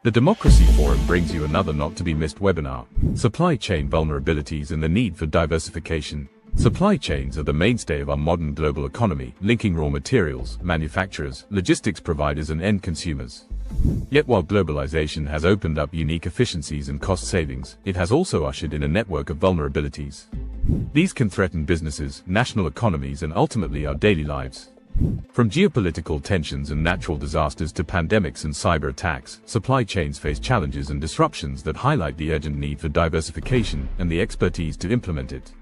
The Democracy Forum brings you another not-to-be-missed webinar, Supply Chain Vulnerabilities and the Need for Diversification. Supply chains are the mainstay of our modern global economy, linking raw materials, manufacturers, logistics providers and end consumers. Yet while globalization has opened up unique efficiencies and cost savings, it has also ushered in a network of vulnerabilities. These can threaten businesses, national economies and ultimately our daily lives. From geopolitical tensions and natural disasters to pandemics and cyber attacks, supply chains face challenges and disruptions that highlight the urgent need for diversification and the expertise to implement it.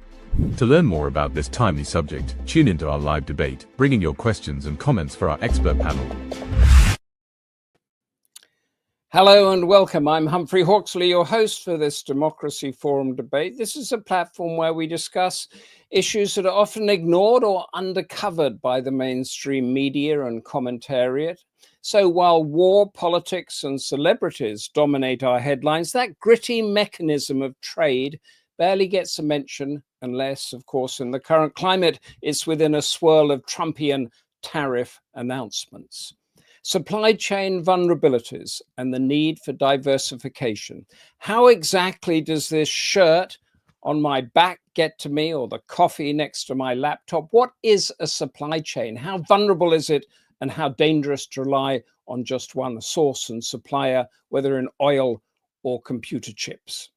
To learn more about this timely subject, tune into our live debate, bringing your questions and comments for our expert panel. Hello and welcome. I'm Humphrey Hawksley, your host for this Democracy Forum debate. This is a platform where we discuss issues that are often ignored or undercovered by the mainstream media and commentariat. So while war, politics and celebrities dominate our headlines, that gritty mechanism of trade barely gets a mention unless, of course, in the current climate, it's within a swirl of Trumpian tariff announcements. Supply chain vulnerabilities and the need for diversification. How exactly does this shirt on my back get to me, or the coffee next to my laptop? What is a supply chain? How vulnerable is it, and how dangerous to rely on just one source and supplier, whether in oil or computer chips?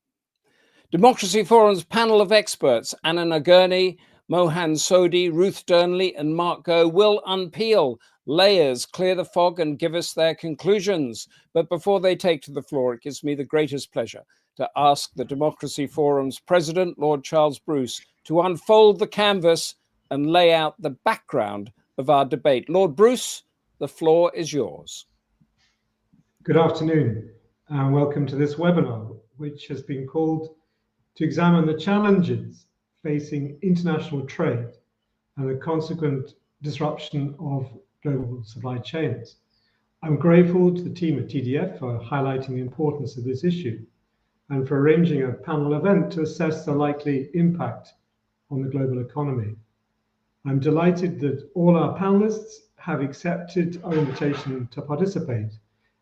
Democracy Forum's panel of experts, Anna Nagurney, ManMohan Sodhi, Ruth Dearnley and Mark Go, will unpeel layers, clear the fog and give us their conclusions. But before they take to the floor, it gives me the greatest pleasure to ask the Democracy Forum's president, Lord Charles Bruce, to unfold the canvas and lay out the background of our debate. Lord Bruce, the floor is yours. Good afternoon and welcome to this webinar, which has been called to examine the challenges facing international trade and the consequent disruption of global supply chains. I'm grateful to the team at TDF for highlighting the importance of this issue and for arranging a panel event to assess the likely impact on the global economy. I'm delighted that all our panelists have accepted our invitation to participate,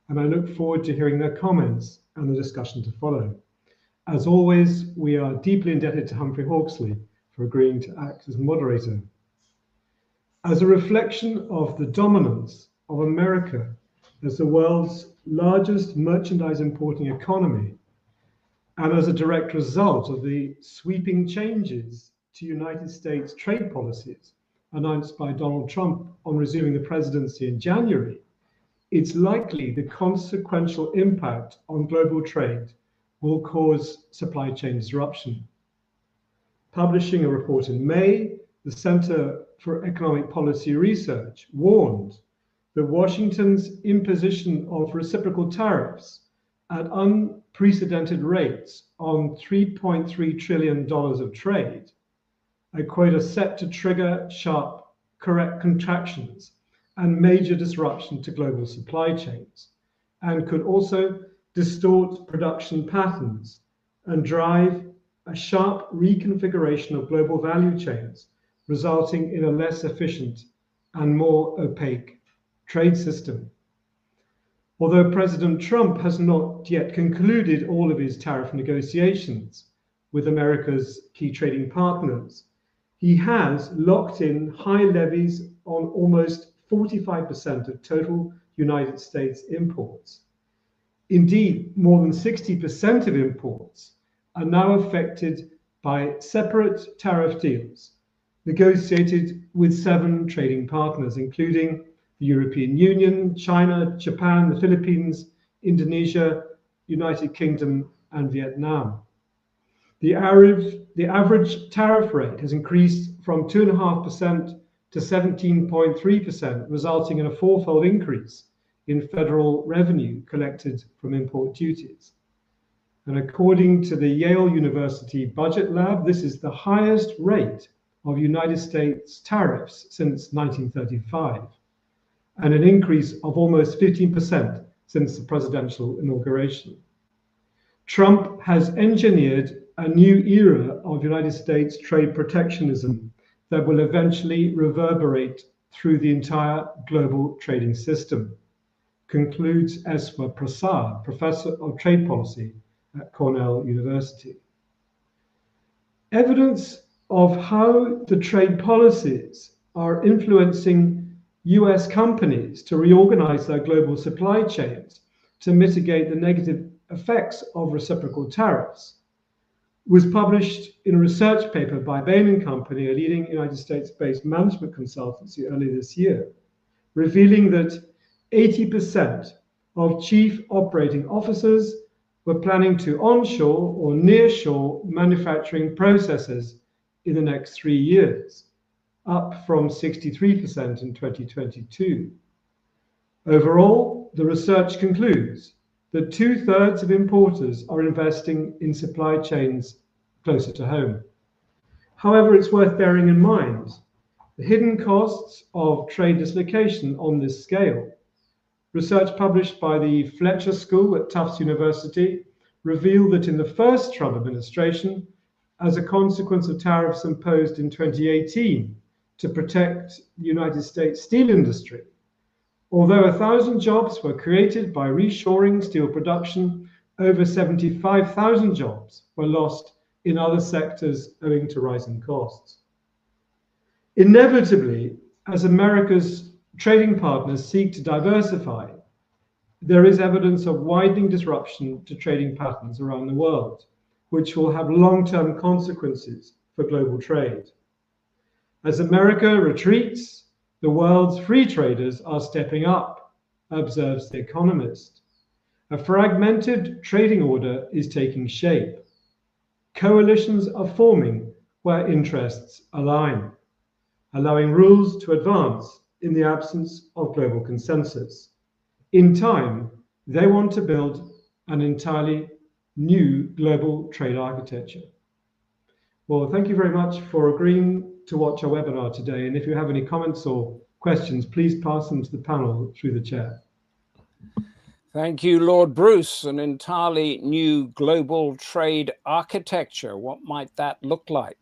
and I look forward to hearing their comments and the discussion to follow. As always, we are deeply indebted to Humphrey Hawksley for agreeing to act as moderator. As a reflection of the dominance of America as the world's largest merchandise importing economy, and as a direct result of the sweeping changes to United States trade policies announced by Donald Trump on resuming the presidency in January, it's likely the consequential impact on global trade will cause supply chain disruption. Publishing a report in May, the Center for Economic Policy Research warned that Washington's imposition of reciprocal tariffs at unprecedented rates on $3.3 trillion of trade, a quota set to trigger sharp contractions and major disruption to global supply chains, and could also distort production patterns and drive a sharp reconfiguration of global value chains, resulting in a less efficient and more opaque trade system. Although President Trump has not yet concluded all of his tariff negotiations with America's key trading partners, he has locked in high levies on almost 45% of total United States imports. Indeed, more than 60% of imports are now affected by separate tariff deals negotiated with 7 trading partners, including the European Union, China, Japan, the Philippines, Indonesia, United Kingdom, and Vietnam. The average tariff rate has increased from 2.5% to 17.3%, resulting in a 4-fold increase in federal revenue collected from import duties. And according to the Yale University Budget Lab, this is the highest rate of United States tariffs since 1935, and an increase of almost 15% since the presidential inauguration. Trump has engineered a new era of United States trade protectionism that will eventually reverberate through the entire global trading system. concludes Eswar Prasad, Professor of Trade Policy at Cornell University. Evidence of how the trade policies are influencing US companies to reorganize their global supply chains to mitigate the negative effects of reciprocal tariffs was published in a research paper by Bain & Company, a leading United States-based management consultancy, earlier this year, revealing that 80% of chief operating officers were planning to onshore or nearshore manufacturing processes in the next 3 years, up from 63% in 2022. Overall, the research concludes that 2/3 of importers are investing in supply chains closer to home. However, it's worth bearing in mind the hidden costs of trade dislocation on this scale. Research published by the Fletcher School at Tufts University revealed that in the first Trump administration, as a consequence of tariffs imposed in 2018 to protect the United States steel industry, although 1,000 jobs were created by reshoring steel production, over 75,000 jobs were lost in other sectors owing to rising costs. Inevitably, as America's trading partners seek to diversify, there is evidence of widening disruption to trading patterns around the world, which will have long-term consequences for global trade. As America retreats, the world's free traders are stepping up, observes The Economist. A fragmented trading order is taking shape. Coalitions are forming where interests align, allowing rules to advance in the absence of global consensus. In time, they want to build an entirely new global trade architecture. Well, thank you very much for agreeing to watch our webinar today. And if you have any comments or questions, please pass them to the panel through the chat. Thank you, Lord Bruce. An entirely new global trade architecture. What might that look like?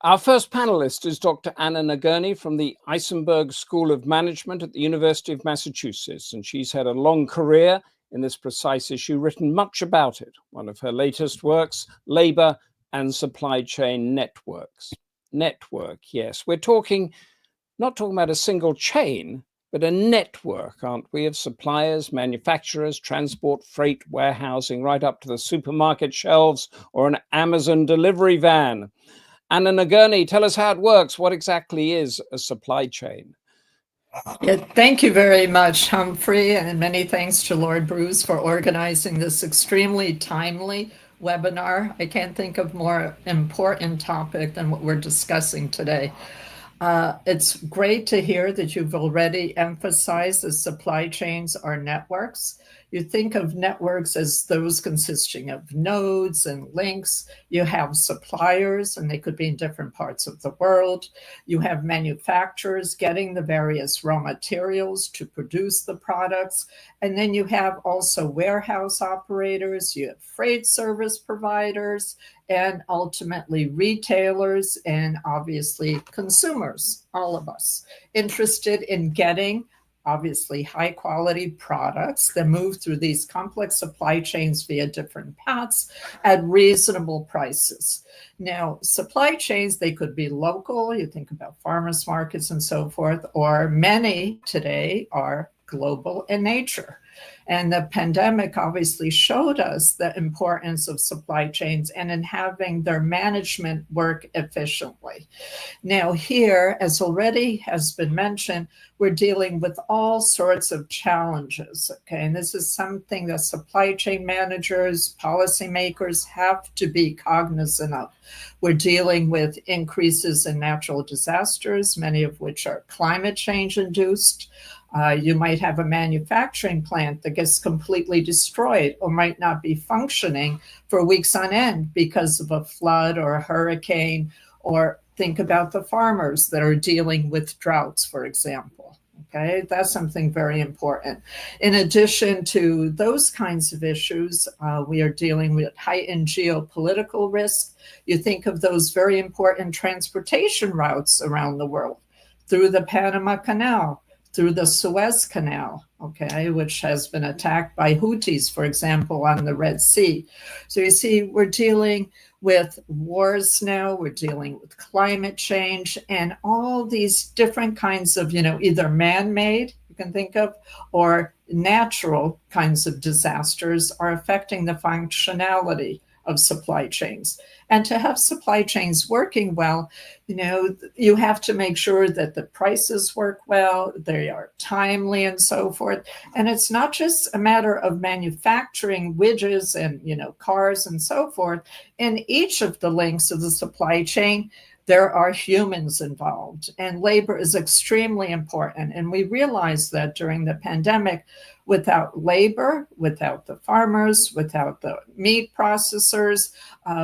Our first panelist is Dr. Anna Nagurney from the Isenberg School of Management at the University of Massachusetts, and she's had a long career in this precise issue, written much about it. One of her latest works, Labor and Supply Chain Networks. Network, yes. We're not talking about a single chain, but a network, aren't we, of suppliers, manufacturers, transport, freight, warehousing, right up to the supermarket shelves or an Amazon delivery van. Anna Nagurney, tell us how it works. What exactly is a supply chain? Yeah, thank you very much, Humphrey, and many thanks to Lord Bruce for organizing this extremely timely webinar. I can't think of more important topic than what we're discussing today. It's great to hear that you've already emphasized that supply chains are networks. You think of networks as those consisting of nodes and links. You have suppliers, and they could be in different parts of the world. You have manufacturers getting the various raw materials to produce the products. And then you have also warehouse operators, you have freight service providers, and ultimately retailers, and obviously consumers, all of us, interested in getting obviously high quality products that move through these complex supply chains via different paths at reasonable prices. Now, supply chains, they could be local, you think about farmers markets and so forth, or many today are global in nature. And the pandemic obviously showed us the importance of supply chains and in having their management work efficiently. Now here, as already has been mentioned, we're dealing with all sorts of challenges, okay? And this is something that supply chain managers, policymakers have to be cognizant of. We're dealing with increases in natural disasters, many of which are climate change induced. You might have a manufacturing plant that gets completely destroyed or might not be functioning for weeks on end because of a flood or a hurricane, or think about the farmers that are dealing with droughts, for example. Okay, that's something very important. In addition to those kinds of issues, we are dealing with heightened geopolitical risk. You think of those very important transportation routes around the world, through the Panama Canal, through the Suez Canal, okay, which has been attacked by Houthis, for example, on the Red Sea. So you see, we're dealing with wars now, we're dealing with climate change, and all these different kinds of, either man-made, you can think of, or natural kinds of disasters are affecting the functionality of supply chains. And to have supply chains working well, you have to make sure that the prices work well, they are timely and so forth. And it's not just a matter of manufacturing widgets and, cars and so forth. In each of the links of the supply chain, there are humans involved, and labor is extremely important. And we realized that during the pandemic, without labor, without the farmers, without the meat processors,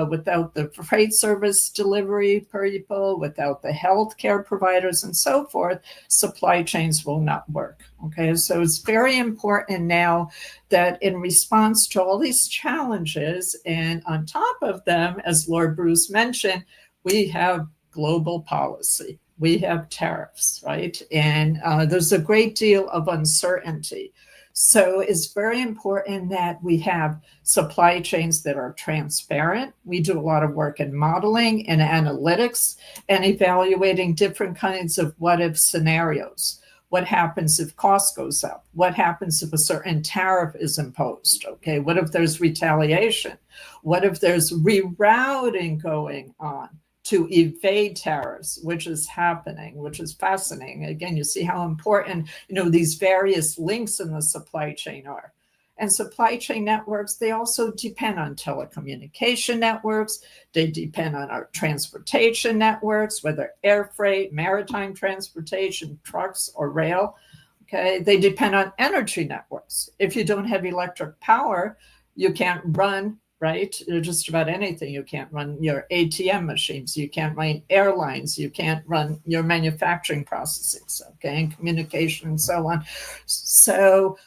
without the freight service delivery people, without the healthcare providers and so forth, supply chains will not work. Okay, so it's very important now that in response to all these challenges, and on top of them, as Lord Bruce mentioned, we have global policy, we have tariffs, right? And there's a great deal of uncertainty. So it's very important that we have supply chains that are transparent. We do a lot of work in modeling and analytics and evaluating different kinds of what-if scenarios. What happens if cost goes up? What happens if a certain tariff is imposed? Okay, what if there's retaliation? What if there's rerouting going on to evade tariffs, which is happening, which is fascinating. Again, you see how important, these various links in the supply chain are. And supply chain networks, they also depend on telecommunication networks. They depend on our transportation networks, whether air freight, maritime transportation, trucks, or rail. Okay, they depend on energy networks. If you don't have electric power, you can't run, right? Just about anything. You can't run your ATM machines. You can't run airlines. You can't run your manufacturing processes, okay, and communication and so on. So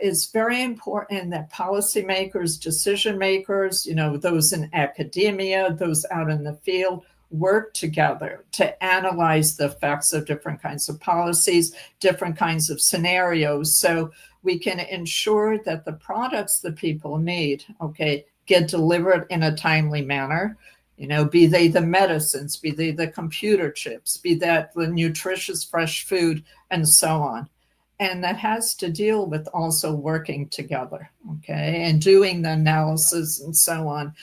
it's very important that policymakers, decision makers, those in academia, those out in the field, work together to analyze the effects of different kinds of policies, different kinds of scenarios, so we can ensure that the products that people need, okay, get delivered in a timely manner, be they the medicines, be they the computer chips, be that the nutritious fresh food, and so on. And that has to deal with also working together, okay, and doing the analysis and so on.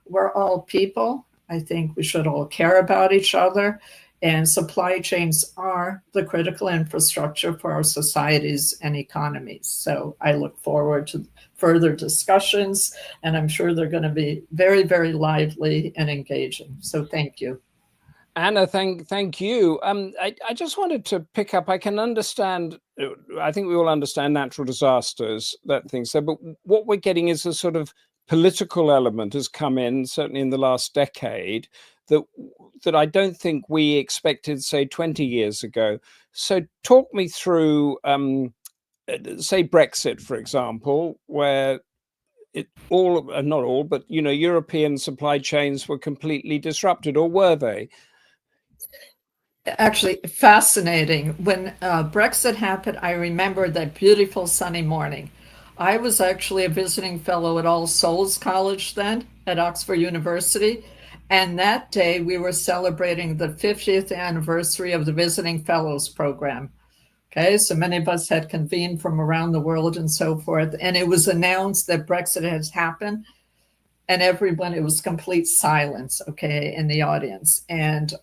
We're all people. I think we should all care about each other. And supply chains are the critical infrastructure for our societies and economies. So I look forward to further discussions, and I'm sure they're going to be very, very lively and engaging. So thank you. Anna, thank you. I just wanted to pick up, I can understand, I think we all understand natural disasters, that thing. So, but what we're getting is a sort of political element has come in, certainly in the last decade, that I don't think we expected, say, 20 years ago. So talk me through, say, Brexit, for example, where not all, but, European supply chains were completely disrupted, or were they? Actually, fascinating. When Brexit happened, I remember that beautiful sunny morning. I was actually a visiting fellow at All Souls College then at Oxford University. And that day we were celebrating the 50th anniversary of the Visiting Fellows program. Okay, so many of us had convened from around the world and so forth. And it was announced that Brexit has happened. And everyone, it was complete silence, okay, in the audience. And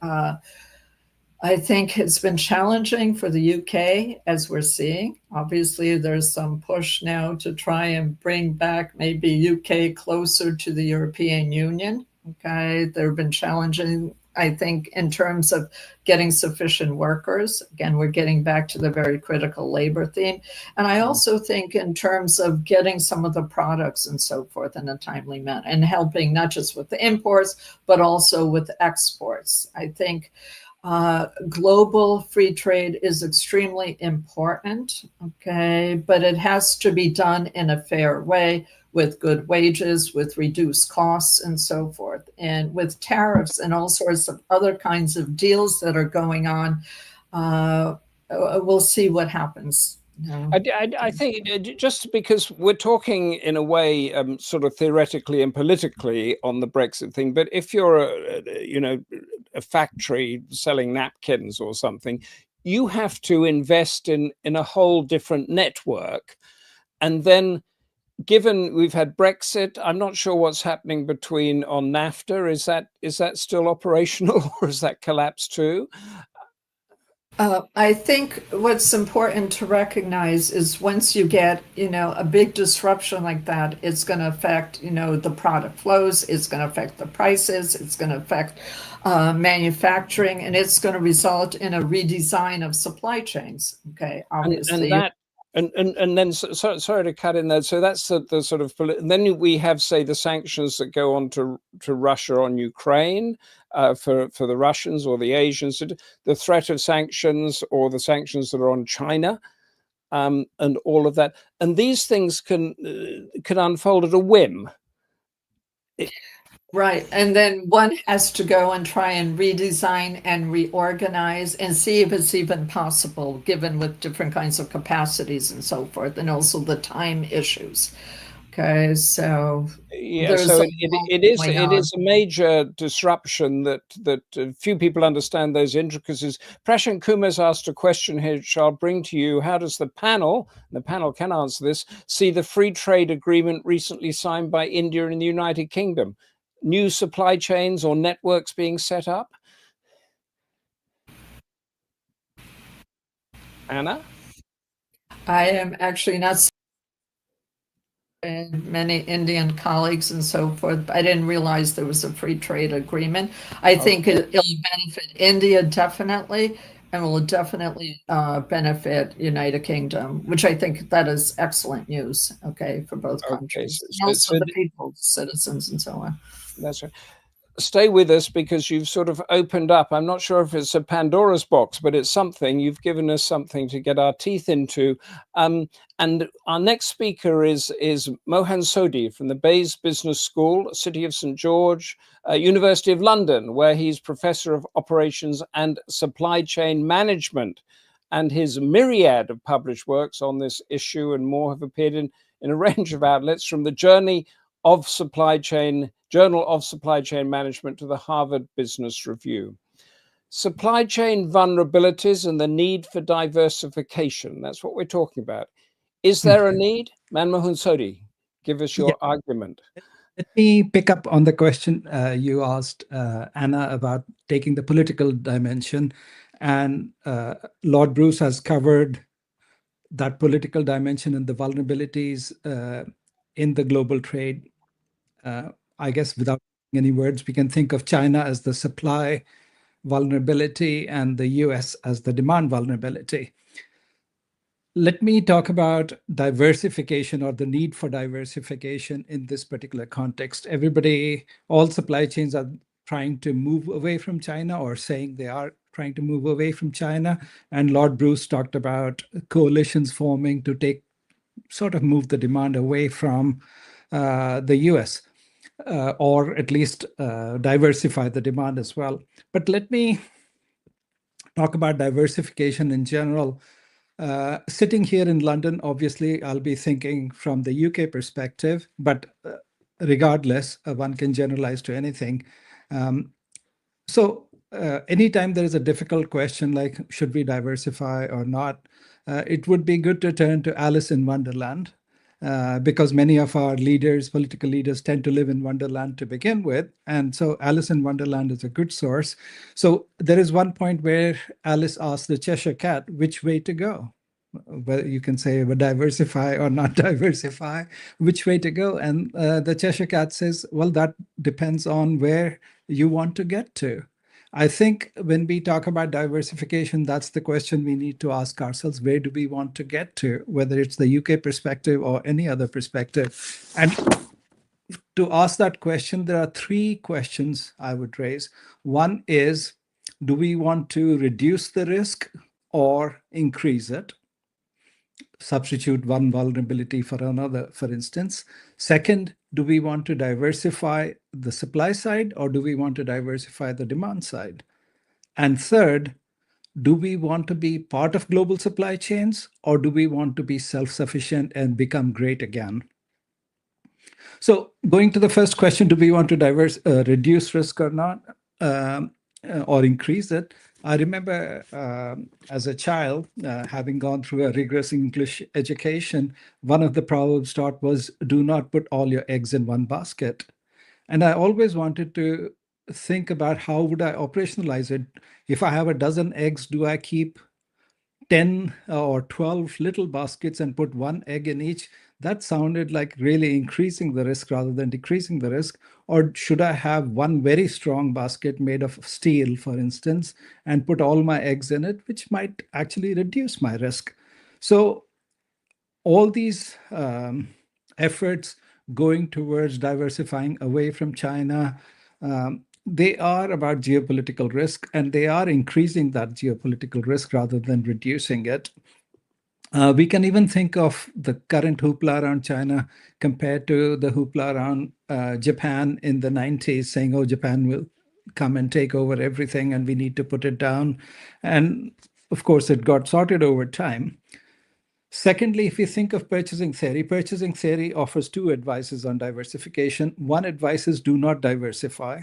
I think it's been challenging for the UK, as we're seeing. Obviously, there's some push now to try and bring back maybe UK closer to the European Union. Okay, there have been challenging, I think, in terms of getting sufficient workers. Again, we're getting back to the very critical labor theme. And I also think in terms of getting some of the products and so forth in a timely manner and helping not just with the imports, but also with exports. I think global free trade is extremely important, okay, but it has to be done in a fair way with good wages, with reduced costs and so forth, and with tariffs and all sorts of other kinds of deals that are going on. we'll see what happens. No. I think just because we're talking in a way sort of theoretically and politically on the Brexit thing, but if you're a factory selling napkins or something, you have to invest in a whole different network. And then given we've had Brexit, I'm not sure what's happening on NAFTA. Is that still operational, or has that collapsed too? I think what's important to recognize is once you get, a big disruption like that, it's going to affect, the product flows, it's going to affect the prices, it's going to affect manufacturing, and it's going to result in a redesign of supply chains. Okay, obviously. And then, sorry to cut in there. So that's the sort of, and then we have, say, the sanctions that go on to Russia on Ukraine for the Russians or the Asians, the threat of sanctions or the sanctions that are on China, and all of that. And these things can unfold at a whim. Right. And then one has to go and try and redesign and reorganize and see if it's even possible, given with different kinds of capacities and so forth, and also the time issues. Okay, so yeah, so it is a major disruption that few people understand those intricacies. Prashant Kumar's asked a question here, which I'll bring to you. How does the panel can answer this, see the free trade agreement recently signed by India and the United Kingdom? New supply chains or networks being set up? Anna? I am actually not and many Indian colleagues and so forth. I didn't realize there was a free trade agreement. I think it'll benefit India definitely, and will definitely benefit United Kingdom, which I think that is excellent news, for both countries. And also the people, citizens, and so on. That's right. Stay with us, because you've sort of opened up. I'm not sure if it's a Pandora's box, but it's something. You've given us something to get our teeth into. And our next speaker is Mohan Sodhi from the Bayes Business School, City of St. George, University of London, where he's Professor of Operations and Supply Chain Management. And his myriad of published works on this issue and more have appeared in a range of outlets, from the Journal of Supply Chain Management to the Harvard Business Review. Supply chain vulnerabilities and the need for diversification. That's what we're talking about. Is there a need? ManMohan Sodhi, give us your argument. Let me pick up on the question you asked, Anna, about taking the political dimension. And Lord Bruce has covered that political dimension and the vulnerabilities in the global trade. I guess without any words, we can think of China as the supply vulnerability and the US as the demand vulnerability. Let me talk about diversification, or the need for diversification in this particular context. All supply chains are trying to move away from China, or saying they are trying to move away from China. And Lord Bruce talked about coalitions forming to move the demand away from the US. Or at least diversify the demand as well. But let me talk about diversification in general. Sitting here in London, obviously, I'll be thinking from the UK perspective, but regardless, one can generalize to anything. So anytime there is a difficult question like, should we diversify or not, it would be good to turn to Alice in Wonderland. Because many of our political leaders, tend to live in Wonderland to begin with. And so Alice in Wonderland is a good source. So there is one point where Alice asks the Cheshire Cat which way to go. Well, you can say diversify or not diversify, which way to go. And the Cheshire Cat says, well, that depends on where you want to get to. I think when we talk about diversification, that's the question we need to ask ourselves. Where do we want to get to, whether it's the UK perspective or any other perspective? And to ask that question, there are three questions I would raise. One is, do we want to reduce the risk or increase it? Substitute one vulnerability for another, for instance. Second, do we want to diversify the supply side, or do we want to diversify the demand side? And third, do we want to be part of global supply chains, or do we want to be self-sufficient and become great again? So going to the first question, do we want to reduce risk or not, or increase it? I remember as a child, having gone through a rigorous English education, one of the proverbs taught was, do not put all your eggs in one basket. And I always wanted to think about how would I operationalize it. If I have a dozen eggs, do I keep 10 or 12 little baskets and put one egg in each? That sounded like really increasing the risk rather than decreasing the risk. Or should I have one very strong basket made of steel, for instance, and put all my eggs in it, which might actually reduce my risk? So all these efforts going towards diversifying away from China, they are about geopolitical risk, and they are increasing that geopolitical risk rather than reducing it. We can even think of the current hoopla around China compared to the hoopla around Japan in the 90s, saying, oh, Japan will come and take over everything and we need to put it down. And of course, it got sorted over time. Secondly, if you think of purchasing theory offers two advices on diversification. One advice is do not diversify.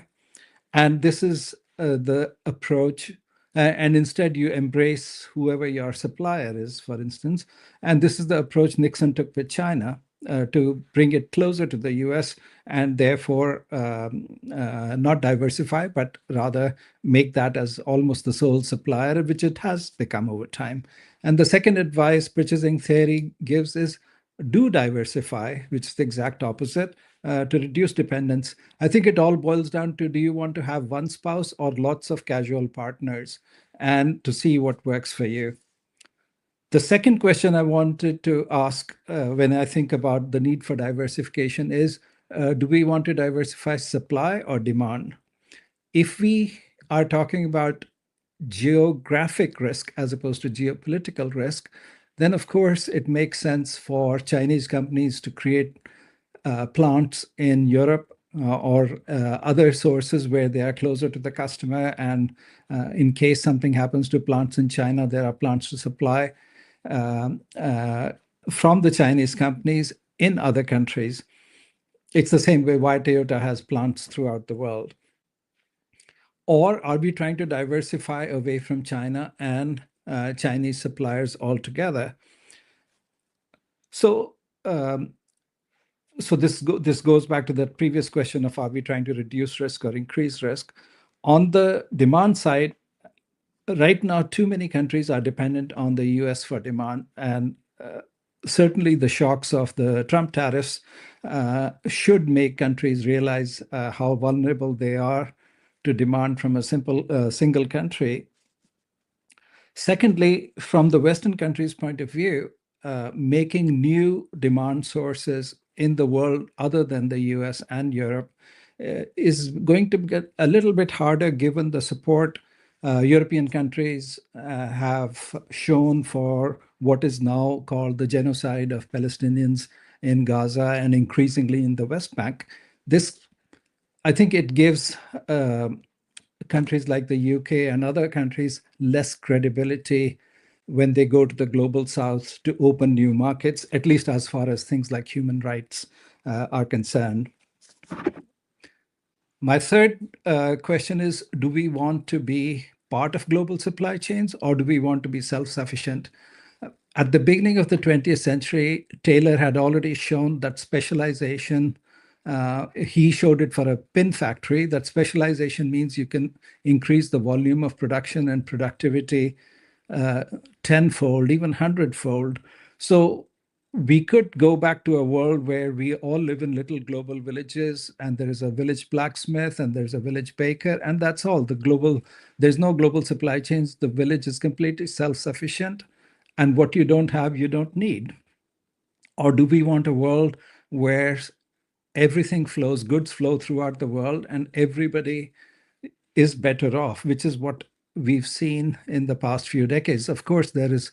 And this is the approach. And instead, you embrace whoever your supplier is, for instance. And this is the approach Nixon took with China to bring it closer to the US and therefore not diversify, but rather make that as almost the sole supplier, which it has become over time. And the second advice purchasing theory gives is do diversify, which is the exact opposite, to reduce dependence. I think it all boils down to, do you want to have one spouse or lots of casual partners, and to see what works for you. The second question I wanted to ask when I think about the need for diversification is, do we want to diversify supply or demand? If we are talking about geographic risk as opposed to geopolitical risk, then of course it makes sense for Chinese companies to create plants in Europe or other sources where they are closer to the customer. And in case something happens to plants in China, there are plants to supply from the Chinese companies in other countries. It's the same way why Toyota has plants throughout the world. Or are we trying to diversify away from China and Chinese suppliers altogether? So, this goes back to the previous question of, are we trying to reduce risk or increase risk? On the demand side, right now, too many countries are dependent on the US for demand. And certainly the shocks of the Trump tariffs should make countries realize how vulnerable they are to demand from a single country. Secondly, from the Western countries' point of view, making new demand sources in the world other than the US and Europe is going to get a little bit harder given the support European countries have shown for what is now called the genocide of Palestinians in Gaza and increasingly in the West Bank. This, I think it gives countries like the UK and other countries less credibility when they go to the global south to open new markets, at least as far as things like human rights are concerned. My third question is, do we want to be part of global supply chains, or do we want to be self-sufficient? At the beginning of the 20th century, Taylor had already shown that specialization, he showed it for a pin factory, that specialization means you can increase the volume of production and productivity tenfold, even hundredfold. So we could go back to a world where we all live in little global villages, and there is a village blacksmith and there's a village baker, and that's all. There's no global supply chains. The village is completely self-sufficient, and what you don't have, you don't need. Or do we want a world where everything flows, goods flow throughout the world, and everybody is better off, which is what we've seen in the past few decades? Of course, there is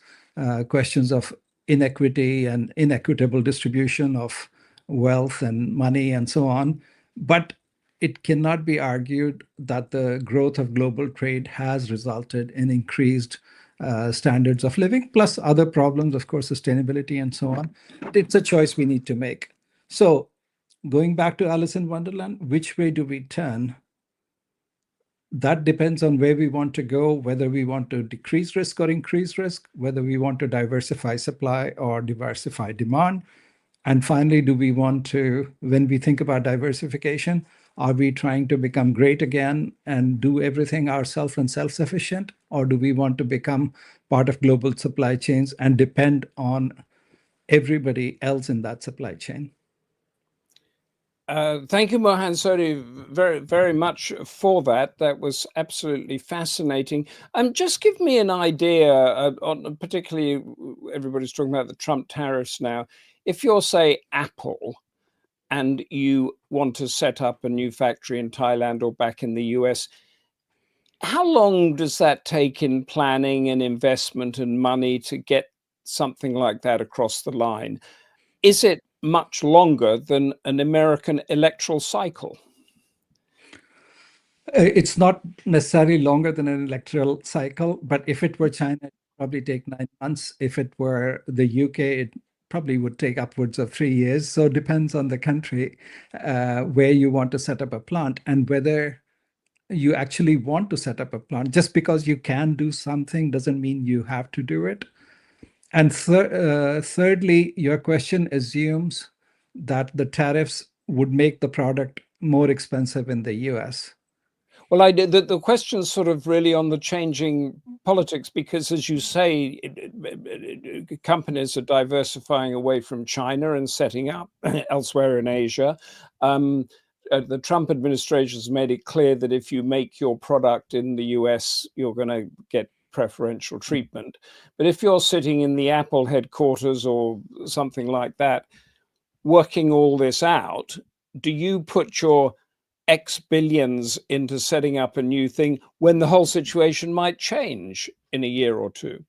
questions of inequity and inequitable distribution of wealth and money and so on. But it cannot be argued that the growth of global trade has resulted in increased standards of living, plus other problems, of course, sustainability and so on. It's a choice we need to make. So going back to Alice in Wonderland, which way do we turn? That depends on where we want to go, whether we want to decrease risk or increase risk, whether we want to diversify supply or diversify demand. And finally, do we want to, when we think about diversification, are we trying to become great again and do everything ourselves and self-sufficient? Or do we want to become part of global supply chains and depend on everybody else in that supply chain? Thank you, Mohan Sodhi, very, very much for that. That was absolutely fascinating. Just give me an idea, on particularly everybody's talking about the Trump tariffs now. If you're, say, Apple, and you want to set up a new factory in Thailand or back in the US, how long does that take in planning and investment and money to get something like that across the line? Is it much longer than an American electoral cycle? It's not necessarily longer than an electoral cycle, but if it were China, it would probably take 9 months. If it were the UK, it probably would take upwards of 3 years. So it depends on the country where you want to set up a plant and whether you actually want to set up a plant. Just because you can do something doesn't mean you have to do it. And thirdly, your question assumes that the tariffs would make the product more expensive in the US. Well, the question's sort of really on the changing politics, because, as you say, companies are diversifying away from China and setting up elsewhere in Asia. The Trump administration has made it clear that if you make your product in the US, you're going to get preferential treatment. But if you're sitting in the Apple headquarters or something like that, working all this out, do you put your X billions into setting up a new thing when the whole situation might change in a year or two?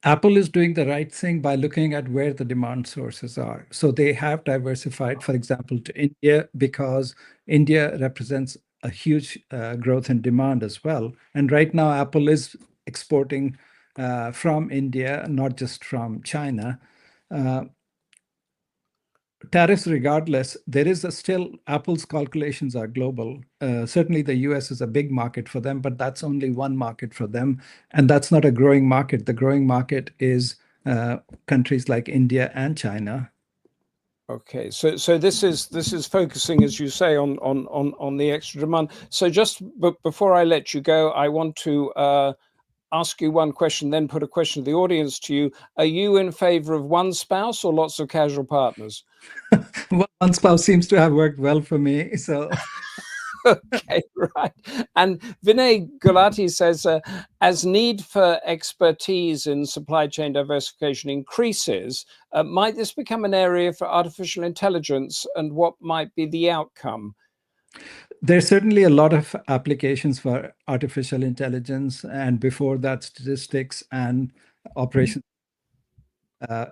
Apple is doing the right thing by looking at where the demand sources are. So they have diversified, for example, to India, because India represents a huge growth in demand as well. And right now, Apple is exporting from India, not just from China. Tariffs regardless, there is still, Apple's calculations are global. Certainly the US is a big market for them, but that's only one market for them. And that's not a growing market. The growing market is countries like India and China. Okay, so this is focusing, as you say, on the extra demand. So just before I let you go, I want to ask you one question, then put a question to the audience to you. Are you in favor of one spouse or lots of casual partners? One spouse seems to have worked well for me, so. Okay, right. And Vinay Gulati says, as need for expertise in supply chain diversification increases, might this become an area for artificial intelligence, and what might be the outcome? There's certainly a lot of applications for artificial intelligence, and before that, statistics and operations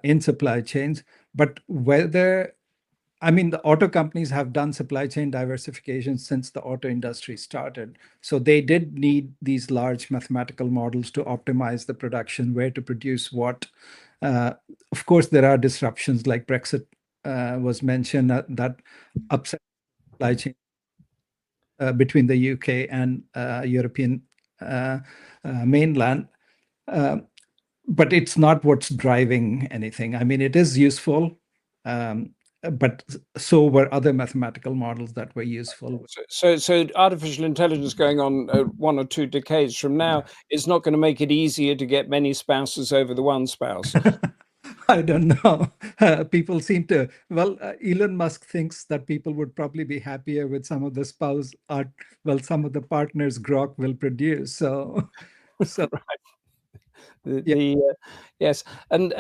in supply chains. But whether, I mean, the auto companies have done supply chain diversification since the auto industry started. So they did need these large mathematical models to optimize the production, where to produce what. Of course, there are disruptions like Brexit was mentioned that upset supply chain between the UK and European mainland. But it's not what's driving anything. I mean, it is useful, but so were other mathematical models that were useful. So artificial intelligence going on 1 or 2 decades from now is not going to make it easier to get many spouses over the one spouse. I don't know. People seem to, well, Elon Musk thinks that people would probably be happier with some of the some of the partners Grok will produce. So Right. Yes, and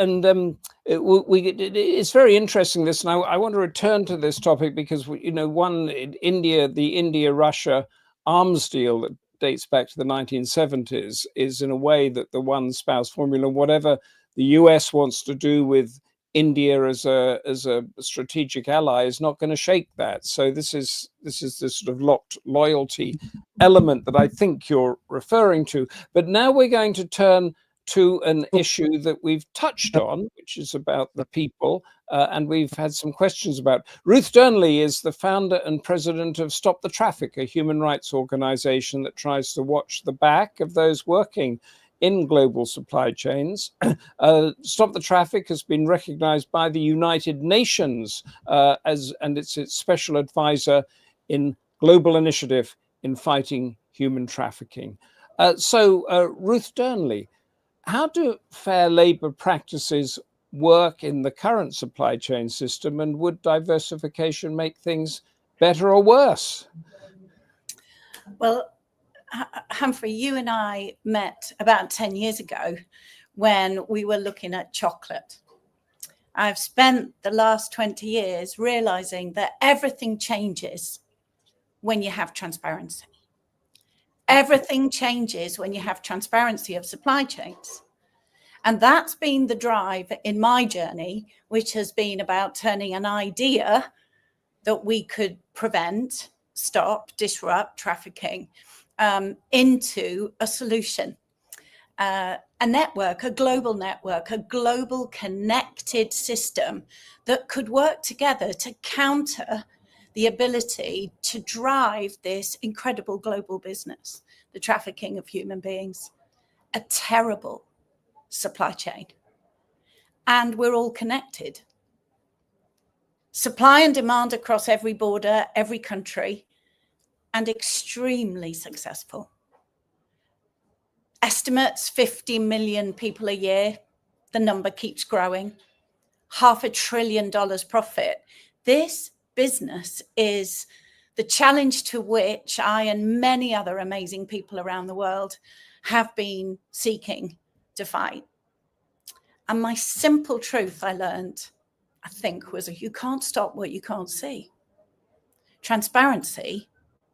it's very interesting this, and I want to return to this topic because the India-Russia arms deal that dates back to the 1970s is in a way that the one spouse formula, whatever the US wants to do with India as a strategic ally is not going to shake that. So this is the sort of locked loyalty element that I think you're referring to. But now we're going to turn to an issue that we've touched on, which is about the people, and we've had some questions about. Ruth Dearnley is the founder and president of Stop the Traffik, a human rights organization that tries to watch the back of those working in global supply chains. Stop the Traffik has been recognized by the United Nations and it's its special advisor in global initiative in fighting human trafficking. So Ruth Dearnley, how do fair labor practices work in the current supply chain system, and would diversification make things better or worse? Well, Humphrey, you and I met about 10 years ago when we were looking at chocolate. I've spent the last 20 years realizing that everything changes when you have transparency. Everything changes when you have transparency of supply chains. And that's been the drive in my journey, which has been about turning an idea that we could prevent, stop, disrupt trafficking into a solution, a network, a global connected system that could work together to counter the ability to drive this incredible global business, the trafficking of human beings, a terrible supply chain. And we're all connected. Supply and demand across every border, every country, and extremely successful. Estimates 50 million people a year. The number keeps growing. $500 billion profit. This business is the challenge to which I and many other amazing people around the world have been seeking to fight. And my simple truth I learned, I think, was you can't stop what you can't see. Transparency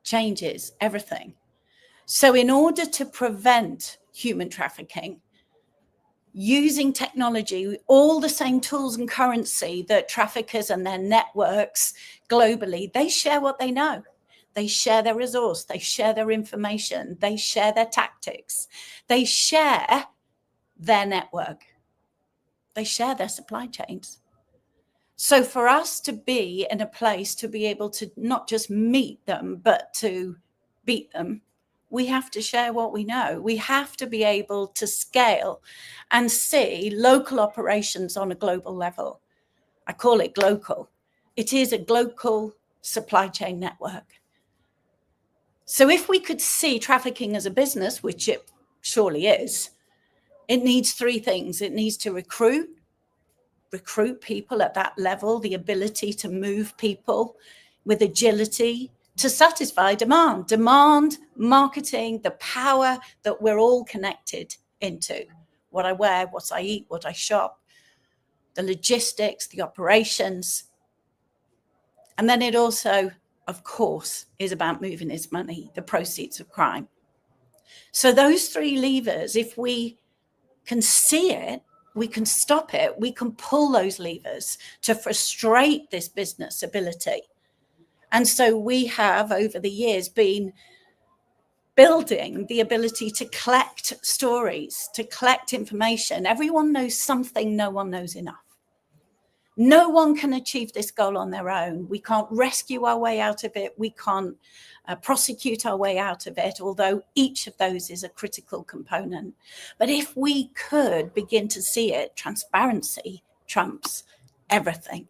changes everything. So in order to prevent human trafficking, using technology, all the same tools and currency that traffickers and their networks globally, they share what they know. They share their resource, they share their information, they share their tactics, they share their network, they share their supply chains. So for us to be in a place to be able to not just meet them, but to beat them, we have to share what we know. We have to be able to scale and see local operations on a global level. I call it global. It is a global supply chain network. So if we could see trafficking as a business, which it surely is, it needs three things. It needs to recruit people at that level, the ability to move people with agility to satisfy demand, marketing, the power that we're all connected into, what I wear, what I eat, what I shop, the logistics, the operations. And then it also, of course, is about moving its money, the proceeds of crime. So those three levers, if we can see it, we can stop it, we can pull those levers to frustrate this business ability. And so we have, over the years, been building the ability to collect stories, to collect information. Everyone knows something, no one knows enough. No one can achieve this goal on their own. We can't rescue our way out of it. We can't prosecute our way out of it, although each of those is a critical component. But if we could begin to see it, transparency trumps everything.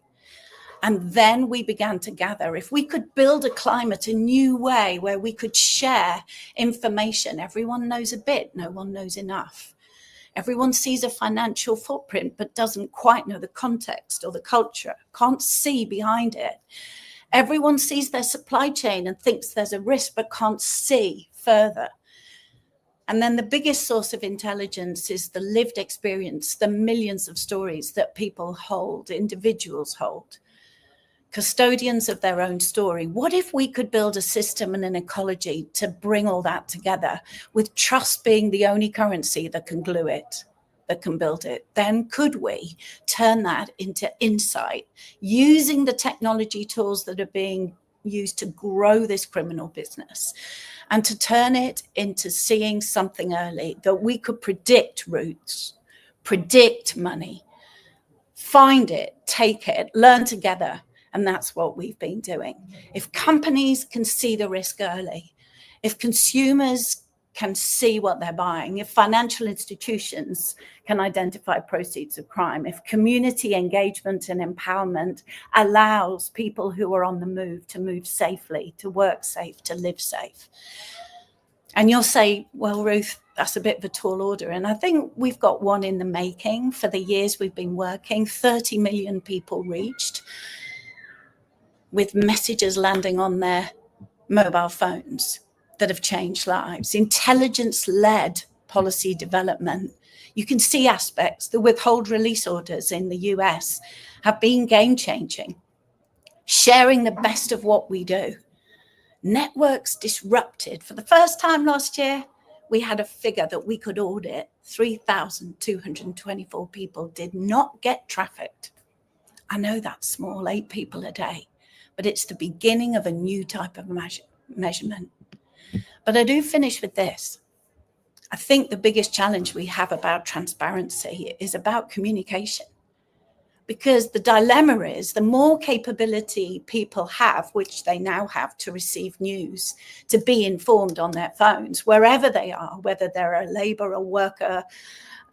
And then we began to gather, if we could build a climate, a new way where we could share information. Everyone knows a bit, no one knows enough. Everyone sees a financial footprint, but doesn't quite know the context or the culture, can't see behind it. Everyone sees their supply chain and thinks there's a risk, but can't see further. And then the biggest source of intelligence is the lived experience, the millions of stories that people hold, individuals hold, custodians of their own story. What if we could build a system and an ecology to bring all that together, with trust being the only currency that can glue it? that can build it, then could we turn that into insight using the technology tools that are being used to grow this criminal business, and to turn it into seeing something early that we could predict routes, predict money, find it, take it, learn together. And that's what we've been doing. If companies can see the risk early, if consumers can see what they're buying, if financial institutions can identify proceeds of crime, if community engagement and empowerment allows people who are on the move to move safely, to work safe, to live safe. And you'll say, well, Ruth, that's a bit of a tall order. And I think we've got one in the making. For the years we've been working, 30 million people reached, with messages landing on their mobile phones that have changed lives. Intelligence-led policy development. You can see aspects. The withhold release orders in the US have been game-changing. Sharing the best of what we do. Networks disrupted. For the first time last year, we had a figure that we could audit. 3,224 people did not get trafficked. I know that's small, 8 people a day, but it's the beginning of a new type of measurement. But I do finish with this. I think the biggest challenge we have about transparency is about communication. Because the dilemma is the more capability people have, which they now have to receive news, to be informed on their phones, wherever they are, whether they're a labor, a worker,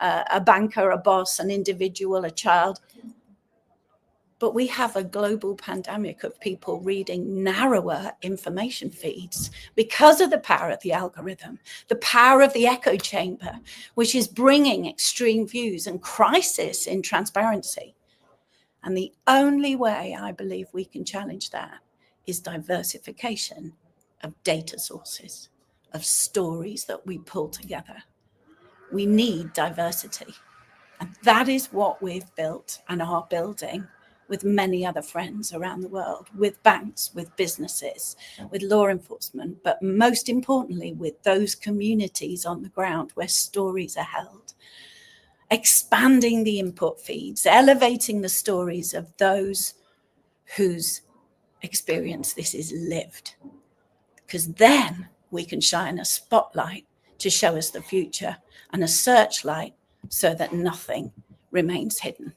a banker, a boss, an individual, a child. But we have a global pandemic of people reading narrower information feeds because of the power of the algorithm, the power of the echo chamber, which is bringing extreme views and crisis in transparency. And the only way I believe we can challenge that is diversification of data sources, of stories that we pull together. We need diversity. And that is what we've built and are building with many other friends around the world, with banks, with businesses, with law enforcement, but most importantly, with those communities on the ground where stories are held. Expanding the input feeds, elevating the stories of those whose experience this is lived. Because then we can shine a spotlight to show us the future and a searchlight so that nothing remains hidden.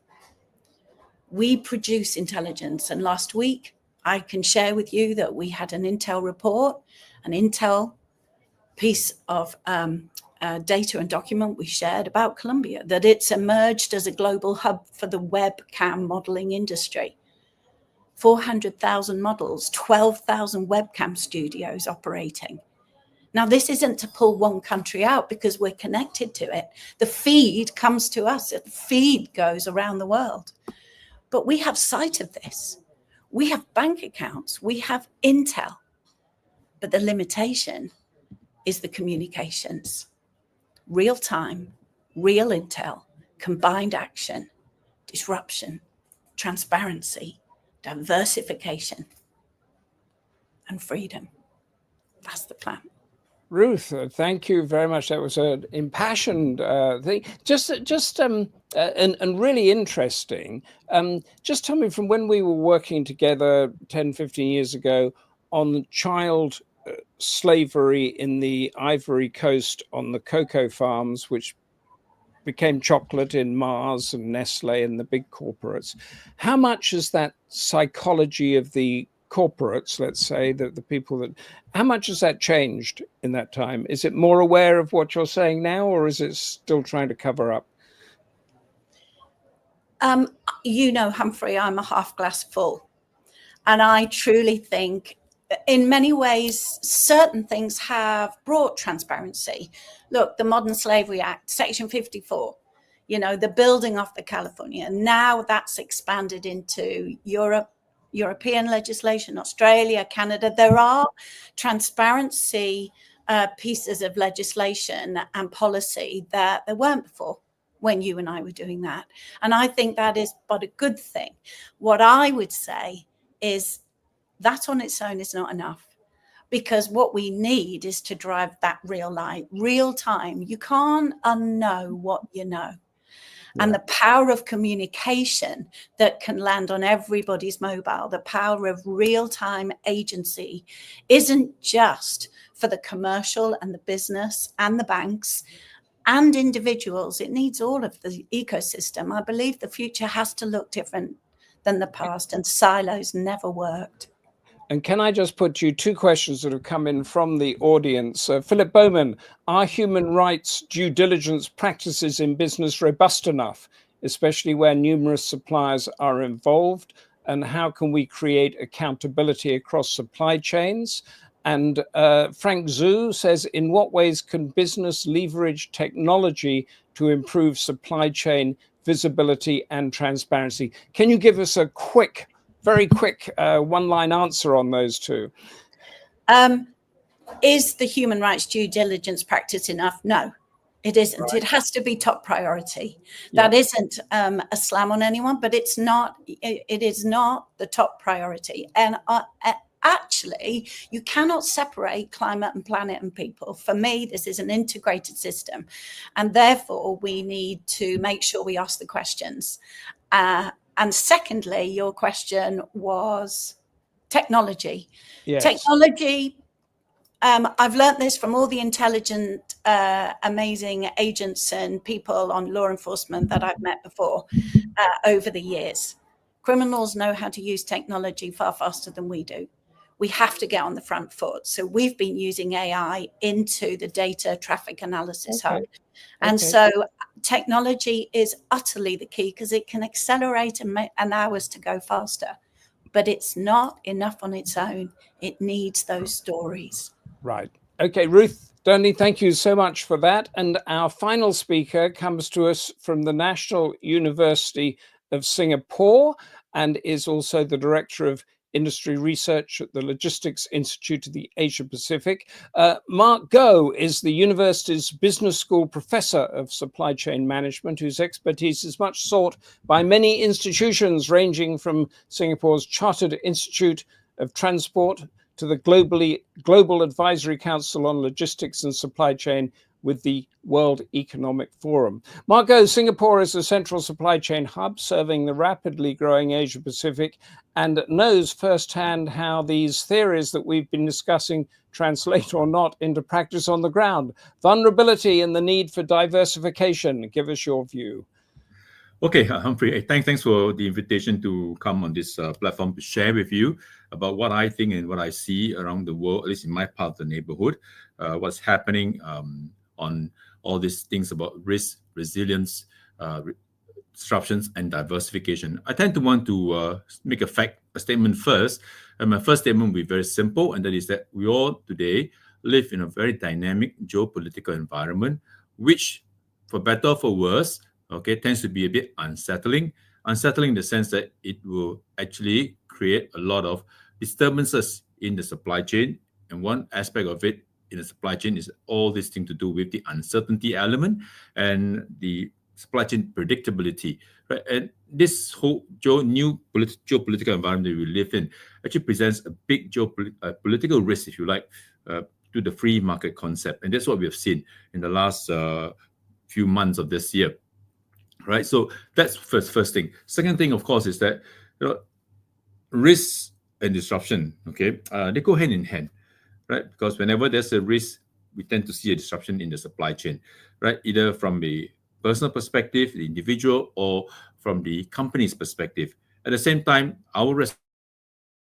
We produce intelligence, and last week I can share with you that we had an Intel report, an Intel piece of data and document we shared about Colombia, that it's emerged as a global hub for the webcam modeling industry. 400,000 models, 12,000 webcam studios operating. Now, this isn't to pull one country out because we're connected to it. The feed comes to us. The feed goes around the world. But we have sight of this. We have bank accounts. We have intel. But the limitation is the communications. Real time, real intel, combined action, disruption, transparency, diversification, and freedom. That's the plan. Ruth, thank you very much. That was an impassioned thing. And really interesting. Just tell me, from when we were working together 10, 15 years ago on child slavery in the Ivory Coast on the cocoa farms, which became chocolate in Mars and Nestle and the big corporates. How much is that psychology of the corporates, let's say, the people that, how much has that changed in that time? Is it more aware of what you're saying now, or is it still trying to cover up? You know, Humphrey, I'm a half glass full. And I truly think in many ways, certain things have brought transparency. Look, the Modern Slavery Act, Section 54, you know, the building of the California. Now that's expanded into European legislation, Australia, Canada. There are transparency pieces of legislation and policy that there weren't before when you and I were doing that. And I think that is but a good thing. What I would say is that on its own is not enough, because what we need is to drive that real light, real time. You can't unknow what you know. And the power of communication that can land on everybody's mobile, the power of real-time agency, isn't just for the commercial and the business and the banks and individuals. It needs all of the ecosystem. I believe the future has to look different than the past, and silos never worked. And can I just put you two questions that have come in from the audience? Philip Bowman, are human rights due diligence practices in business robust enough, especially where numerous suppliers are involved? And how can we create accountability across supply chains? And Frank Zhu says, in what ways can business leverage technology to improve supply chain visibility and transparency? Can you give us a very quick one-line answer on those two? Is the human rights due diligence practice enough? No, it isn't. Right. It has to be top priority. Yeah. That isn't a slam on anyone, but it's not. It is not the top priority. And actually, you cannot separate climate and planet and people. For me, this is an integrated system, and therefore we need to make sure we ask the questions. And secondly, your question was technology. Yes. Technology, I've learned this from all the intelligent, amazing agents and people on law enforcement that I've met before over the years. Criminals know how to use technology far faster than we do. We have to get on the front foot. So we've been using AI into the data traffic analysis hub. And so technology is utterly the key, because it can accelerate and allow us to go faster. But it's not enough on its own. It needs those stories. Right. Okay, Ruth Dearnley, thank you so much for that. And our final speaker comes to us from the National University of Singapore and is also the Director of Industry Research at the Logistics Institute of the Asia Pacific. Mark Goh is the university's business school professor of supply chain management, whose expertise is much sought by many institutions, ranging from Singapore's Chartered Institute of Transport to the Global Advisory Council on Logistics and Supply Chain with the World Economic Forum. Mark Goh, Singapore is a central supply chain hub serving the rapidly growing Asia Pacific and knows firsthand how these theories that we've been discussing translate or not into practice on the ground. Vulnerability and the need for diversification. Give us your view. Okay, Humphrey, thanks for the invitation to come on this platform to share with you about what I think and what I see around the world, at least in my part of the neighborhood, what's happening on all these things about risk, resilience, disruptions, and diversification. I tend to want to make a statement first. And my first statement will be very simple, and that is that we all today live in a very dynamic geopolitical environment, which, for better or for worse, tends to be a bit unsettling. Unsettling in the sense that it will actually create a lot of disturbances in the supply chain. And one aspect of it in the supply chain is all this thing to do with the uncertainty element and the supply chain predictability. Right? And this whole new geopolitical environment that we live in actually presents a big political risk, if you like, to the free market concept. And that's what we have seen in the last few months of this year. Right, so that's first thing. Second thing, of course, is that risk and disruption, they go hand in hand, right? Because whenever there's a risk, we tend to see a disruption in the supply chain, right? Either from a personal perspective, the individual, or from the company's perspective. At the same time, our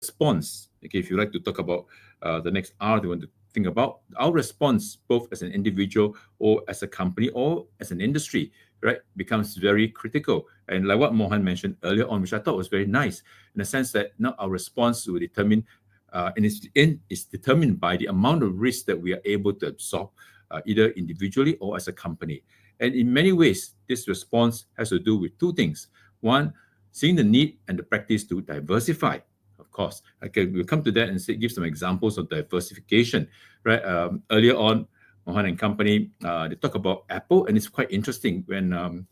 response, if you like to talk about the next R you want to think about, our response, both as an individual or as a company or as an industry, right, becomes very critical. And like what Mohan mentioned earlier on, which I thought was very nice, in the sense that now our response will determine, and it's determined by the amount of risk that we are able to absorb, either individually or as a company. And in many ways, this response has to do with two things. One, seeing the need and the practice to diversify. Of course, we'll come to that and give some examples of diversification. Right, earlier on, Mohan and company, they talk about Apple, and it's quite interesting when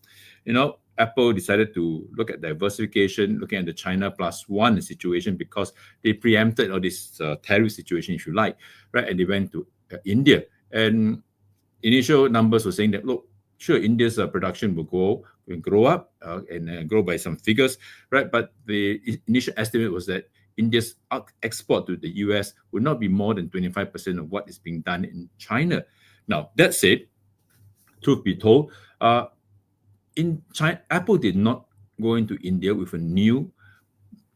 Apple decided to look at diversification, looking at the China +1 situation, because they preempted all this tariff situation, if you like, right? And they went to India, and initial numbers were saying that, look, sure, India's production will grow up and grow by some figures, right? But the initial estimate was that India's export to the US would not be more than 25% of what is being done in China. Now, that said, truth be told, in China, Apple did not go into India with a new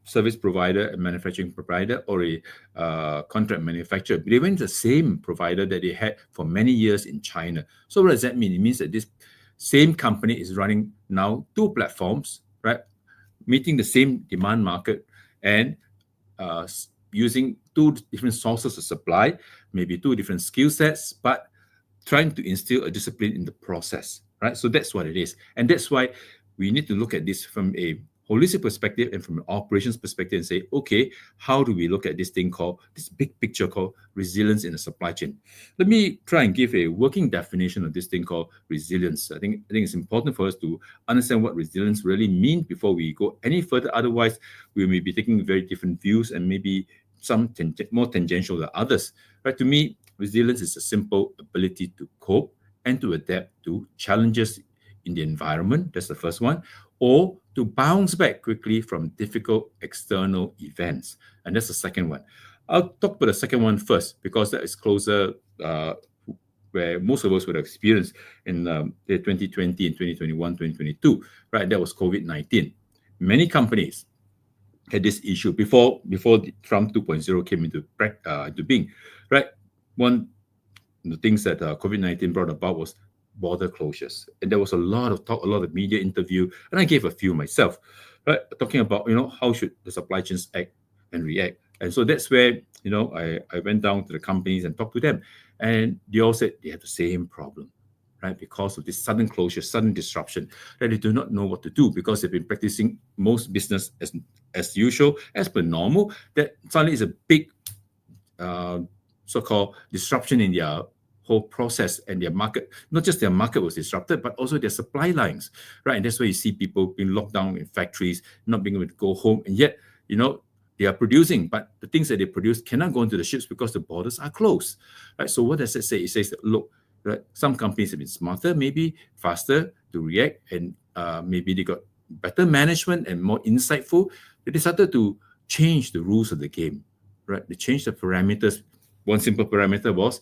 service provider, a manufacturing provider, or a contract manufacturer. They went to the same provider that they had for many years in China. So what does that mean? It means that this same company is running now 2 platforms, right, meeting the same demand market and using 2 different sources of supply, maybe 2 different skill sets, but trying to instill a discipline in the process, right? So that's what it is. And that's why we need to look at this from a holistic perspective and from an operations perspective and say, okay, how do we look at this big picture called resilience in the supply chain? Let me try and give a working definition of this thing called resilience. I think it's important for us to understand what resilience really means before we go any further. Otherwise, we may be taking very different views and maybe some more tangential than others. Right? To me, resilience is a simple ability to cope and to adapt to challenges in the environment. That's the first one. Or to bounce back quickly from difficult external events. And that's the second one. I'll talk about the second one first, because that is closer where most of us would have experienced in 2020 and 2021, 2022, right? That was COVID-19. Many companies had this issue before the Trump 2.0 came into being, right? One of the things that COVID-19 brought about was border closures, and there was a lot of talk, a lot of media interview, and I gave a few myself, right, talking about how should the supply chains act and react. And so that's where I went down to the companies and talked to them, and they all said they have the same problem, right, because of this sudden closure, sudden disruption, that they do not know what to do because they've been practicing most business as usual, as per normal. That suddenly is a big so-called disruption in their whole process, and their market, not just their market was disrupted, but also their supply lines, right? And that's why you see people being locked down in factories, not being able to go home, and yet, they are producing, but the things that they produce cannot go into the ships because the borders are closed, right? So what does it say? It says that, look, right, some companies have been smarter, maybe faster to react, and maybe they got better management and more insightful. They started to change the rules of the game, right? They changed the parameters. One simple parameter was,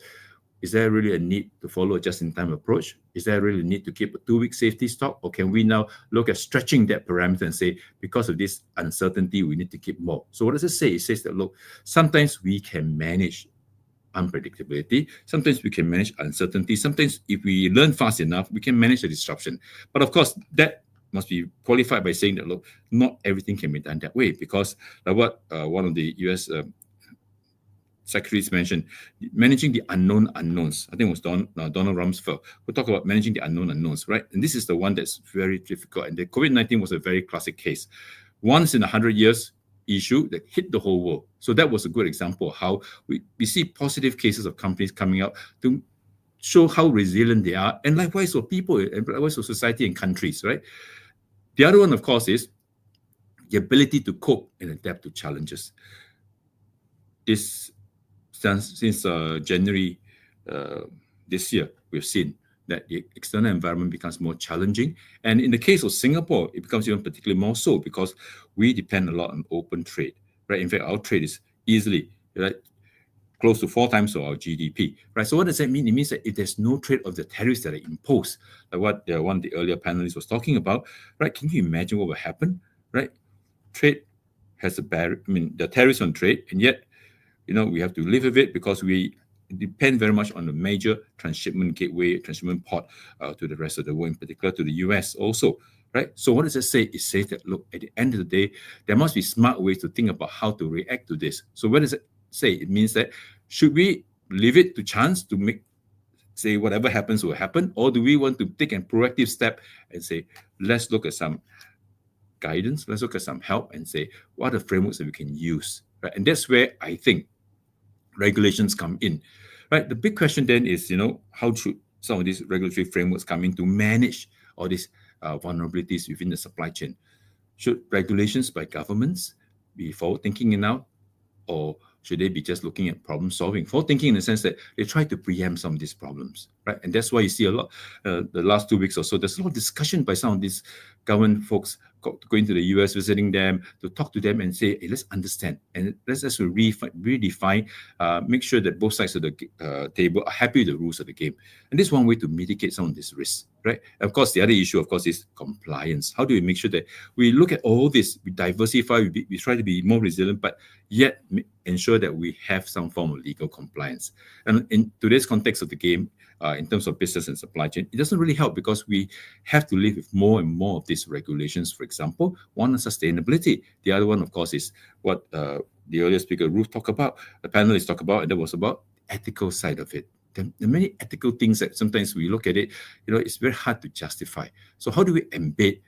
is there really a need to follow a just-in-time approach? Is there really a need to keep a 2-week safety stock? Or can we now look at stretching that parameter and say, because of this uncertainty, we need to keep more? So what does it say? It says that, look, sometimes we can manage unpredictability. Sometimes we can manage uncertainty. Sometimes if we learn fast enough, we can manage the disruption. But of course, that must be qualified by saying that, look, not everything can be done that way, because like what one of the US secretaries mentioned, managing the unknown unknowns. I think it was Donald Rumsfeld who talked about managing the unknown unknowns, right? And this is the one that's very difficult. And the COVID-19 was a very classic case. Once in 100 years issue that hit the whole world. So that was a good example of how we see positive cases of companies coming out to show how resilient they are. And likewise for people, and likewise for society and countries, right? The other one, of course, is the ability to cope and adapt to challenges. Since January this year, we've seen that the external environment becomes more challenging. And in the case of Singapore, it becomes even particularly more so because we depend a lot on open trade, right? In fact, our trade is easily close to 4 times of our GDP, right? So what does that mean? It means that if there's no trade of the tariffs that are imposed, like what one of the earlier panelists was talking about, right? Can you imagine what will happen, right? Trade has a barrier, the tariffs on trade, and yet, we have to live with it because we depend very much on the major transshipment gateway, transshipment port to the rest of the world, in particular to the US also, right? So what does it say? It says that, look, at the end of the day, there must be smart ways to think about how to react to this. So what does it say? It means that should we leave it to chance to say whatever happens will happen, or do we want to take a proactive step and say, let's look at some guidance, let's look at some help and say, what are the frameworks that we can use, right? And that's where I think regulations come in, right? The big question then is, how should some of these regulatory frameworks come in to manage all these vulnerabilities within the supply chain? Should regulations by governments be forward-thinking enough, or should they be just looking at problem solving? Forward thinking in the sense that they try to preempt some of these problems, right? And that's why you see a lot, the last 2 weeks or so, there's a lot of discussion by some of these government folks going to the US, visiting them, to talk to them and say, hey, let's understand. And let's just redefine, make sure that both sides of the table are happy with the rules of the game. And this is one way to mitigate some of these risks, right? And of course, the other issue, of course, is compliance. How do we make sure that we look at all this, we diversify, we try to be more resilient, but yet ensure that we have some form of legal compliance. And in today's context of the game, in terms of business and supply chain, it doesn't really help because we have to live with more and more of these regulations. For example, one on sustainability. The other one, of course, is what the earlier speaker, Ruth, talked about, the panelists talked about, and that was about ethical side of it. There are many ethical things that sometimes we look at it, it's very hard to justify. So how do we embed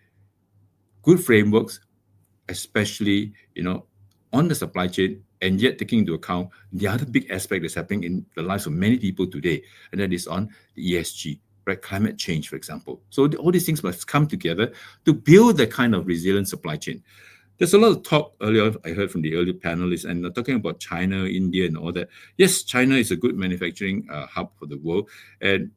good frameworks, especially, on the supply chain, and yet taking into account the other big aspect that's happening in the lives of many people today, and that is on the ESG, right? Climate change, for example. So all these things must come together to build the kind of resilient supply chain. There's a lot of talk earlier, I heard from the earlier panelists, and talking about China, India, and all that. Yes, China is a good manufacturing hub for the world. And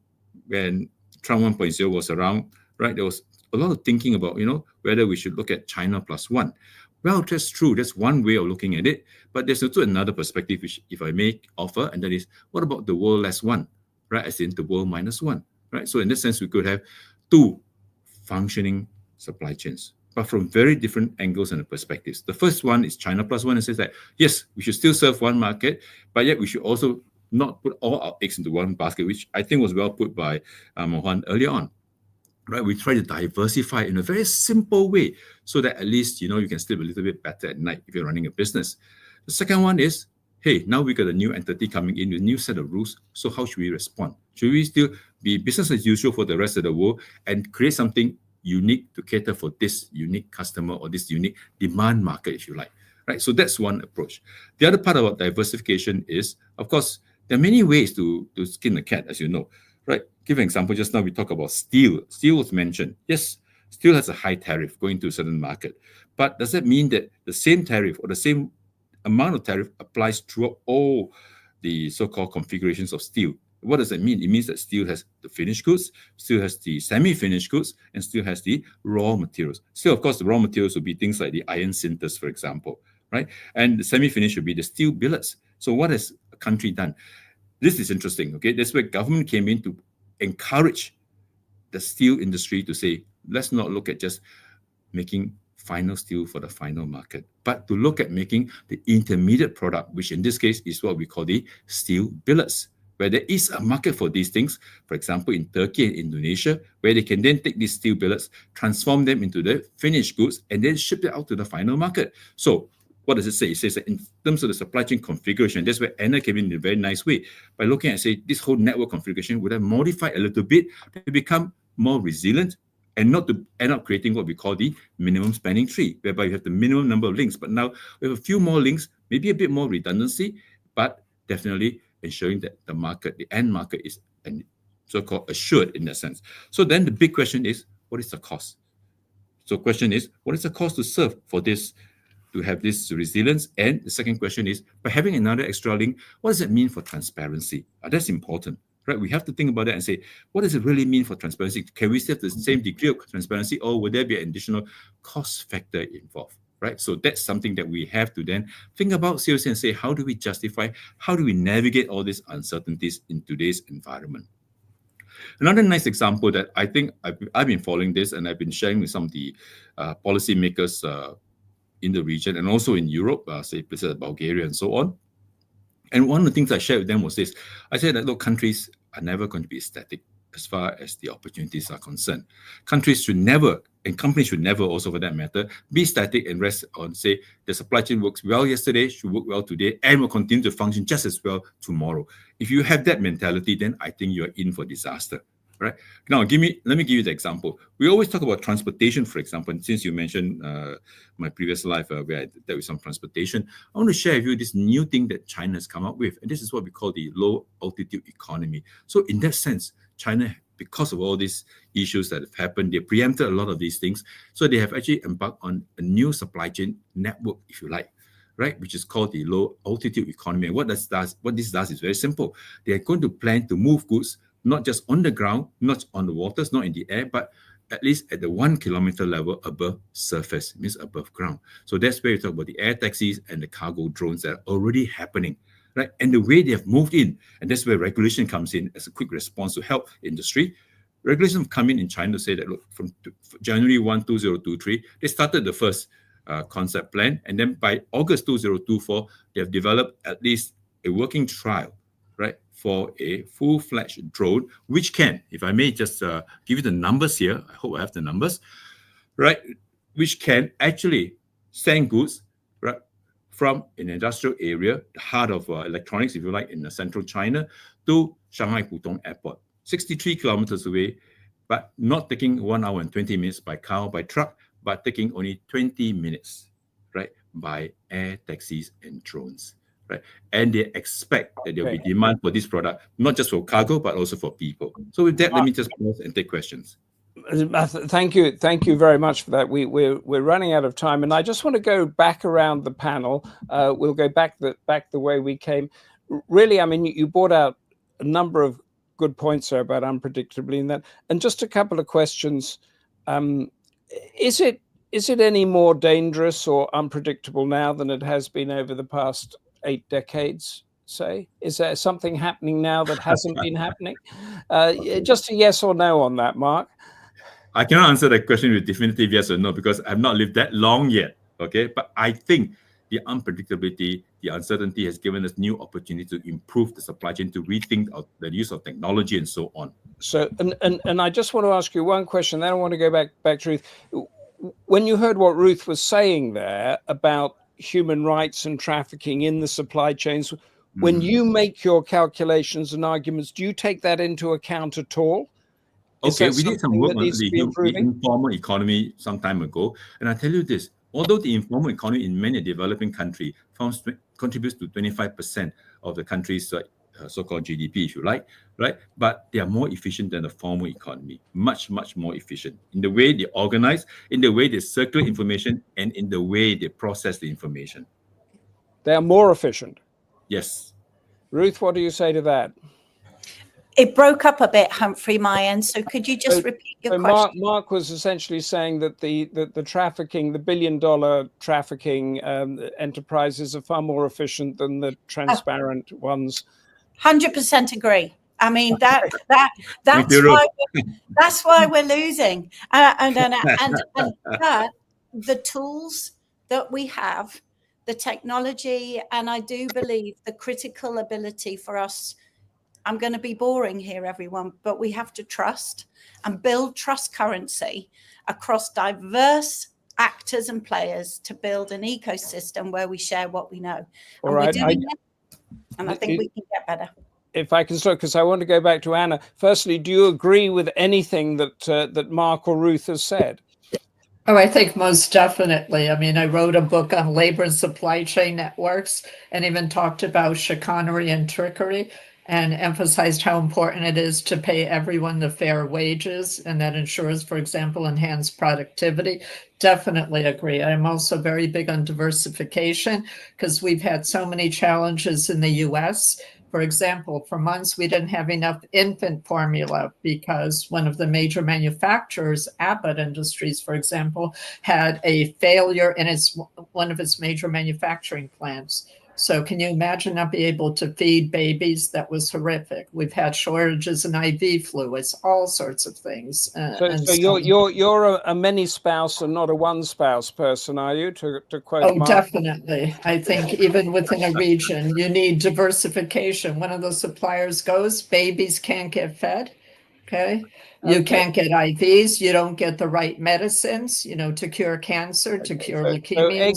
when Trump 1.0 was around, right, there was a lot of thinking about, whether we should look at China plus one. Well, that's true. That's one way of looking at it. But there's also another perspective, which, if I may offer, and that is, what about the world less one, right? As in the world minus one, right? So in this sense, we could have two functioning supply chains, but from very different angles and perspectives. The first one is China plus one, and says that, yes, we should still serve one market, but yet we should also not put all our eggs into one basket, which I think was well put by Mohan earlier on. Right, we try to diversify in a very simple way so that at least, you can sleep a little bit better at night if you're running a business. The second one is, hey, now we got a new entity coming in with a new set of rules. So how should we respond? Should we still be business as usual for the rest of the world and create something unique to cater for this unique customer or this unique demand market, if you like? Right. So that's one approach. The other part about diversification is, of course, there are many ways to skin a cat, as you know. Right. Give an example. Just now we talk about steel. Steel was mentioned. Yes, steel has a high tariff going to a certain market. But does that mean that the same tariff or the same amount of tariff applies throughout all the so-called configurations of steel? What does that mean? It means that steel has the finished goods, steel has the semi-finished goods, and steel has the raw materials. Still, of course, the raw materials will be things like the iron sinters, for example, right? And the semi-finished will be the steel billets. So what has a country done? This is interesting, okay? That's where government came in to encourage the steel industry to say, let's not look at just making final steel for the final market, but to look at making the intermediate product, which in this case is what we call the steel billets, where there is a market for these things, for example, in Turkey and Indonesia, where they can then take these steel billets, transform them into the finished goods, and then ship it out to the final market. So what does it say? It says that in terms of the supply chain configuration, that's where Anna came in a very nice way by looking at, say, this whole network configuration would have modified a little bit to become more resilient and not to end up creating what we call the minimum spanning tree, whereby you have the minimum number of links. But now we have a few more links, maybe a bit more redundancy, but definitely ensuring that the market, the end market, is so-called assured in that sense. So then the big question is, what is the cost? So question is, what is the cost to serve for this, to have this resilience? And the second question is, by having another extra link, what does it mean for transparency? That's important, right? We have to think about that and say, what does it really mean for transparency? Can we still have the same degree of transparency, or will there be an additional cost factor involved, right? So that's something that we have to then think about seriously and say, how do we justify, how do we navigate all these uncertainties in today's environment? Another nice example that I think I've been following this, and I've been sharing with some of the policymakers in the region and also in Europe, say places like Bulgaria and so on. And one of the things I shared with them was this. I said that, look, countries are never going to be static as far as the opportunities are concerned. Countries should never, and companies should never also for that matter, be static and rest on, say, the supply chain works well yesterday, should work well today, and will continue to function just as well tomorrow. If you have that mentality, then I think you're in for disaster. Right now, let me give you the example. We always talk about transportation, for example. And since you mentioned my previous life where I dealt with some transportation, I want to share with you this new thing that China has come up with, and this is what we call the low altitude economy. So, in that sense, China, because of all these issues that have happened, they preempted a lot of these things. So they have actually embarked on a new supply chain network, if you like. right, which is called the low altitude economy. And what this does is very simple. They are going to plan to move goods not just on the ground, not on the waters, not in the air, but at least at the 1 kilometer level above surface, means above ground. So that's where you talk about the air taxis and the cargo drones that are already happening, right? And the way they have moved in, and that's where regulation comes in as a quick response to help industry. Regulation come in China to say that, look, from January 1, 2023, they started the first concept plan. And then by August 2024, they have developed at least a working trial, right, for a full-fledged drone, which can, if I may just give you the numbers here, I hope I have the numbers, right, which can actually send goods, right, from an industrial area, the heart of electronics, if you like, in the central China, to Shanghai Pudong Airport, 63 kilometers away, but not taking 1 hour and 20 minutes by car or by truck, but taking only 20 minutes, right, by air taxis and drones. Right, and they expect that there will be demand for this product, not just for cargo, but also for people. So with that, let me just pause and take questions. Thank you very much for that. We're running out of time, and I just want to go back around the panel. We'll go back the way we came. Really, I mean, you brought out a number of good points there about unpredictably in that, and just a couple of questions. Is it any more dangerous or unpredictable now than it has been over the past 8 decades, say? Is there something happening now that hasn't been happening? Just a yes or no on that, Mark. I cannot answer that question with definitive yes or no because I've not lived that long yet, okay? But I think the unpredictability, the uncertainty has given us new opportunity to improve the supply chain, to rethink the use of technology and so on. So, and I just want to ask you one question, then I want to go back to Ruth. When you heard what Ruth was saying there about human rights and trafficking in the supply chains, when you make your calculations and arguments, do you take that into account at all? Okay, we did some work on the informal economy some time ago, and I tell you this, although the informal economy in many developing countries contributes to 25% of the country's so-called GDP, if you like, right? But they are more efficient than the formal economy, much, much more efficient in the way they organize, in the way they circulate information, and in the way they process the information. They are more efficient? Yes. Ruth, what do you say to that? It broke up a bit, Humphrey, my end. So could you just repeat your question? Mark was essentially saying that the trafficking, the billion-dollar trafficking enterprises are far more efficient than the transparent ones. 100% agree. I mean that's why we're losing. And the tools that we have, the technology, and I do believe the critical ability for us. I'm going to be boring here, everyone, but we have to trust and build trust currency across diverse actors and players to build an ecosystem where we share what we know. All right. And I think we can get better. If I can start, because I want to go back to Anna. Firstly, do you agree with anything that Mark or Ruth has said? Oh, I think most definitely. I mean, I wrote a book on labor and supply chain networks and even talked about chicanery and trickery and emphasized how important it is to pay everyone the fair wages. And that ensures, for example, enhanced productivity. Definitely agree. I'm also very big on diversification because we've had so many challenges in the US. For example, for months, we didn't have enough infant formula because one of the major manufacturers, Abbott Industries, for example, had a failure in one of its major manufacturing plants. So can you imagine not being able to feed babies? That was horrific. We've had shortages in IV fluids, all sorts of things. So you're a many spouse and not a one spouse person, are you? To quote Mark? Definitely. I think even within a region, you need diversification. One of the suppliers goes, babies can't get fed. Okay. You can't get IVs. You don't get the right medicines, to cure cancer, to cure leukemia.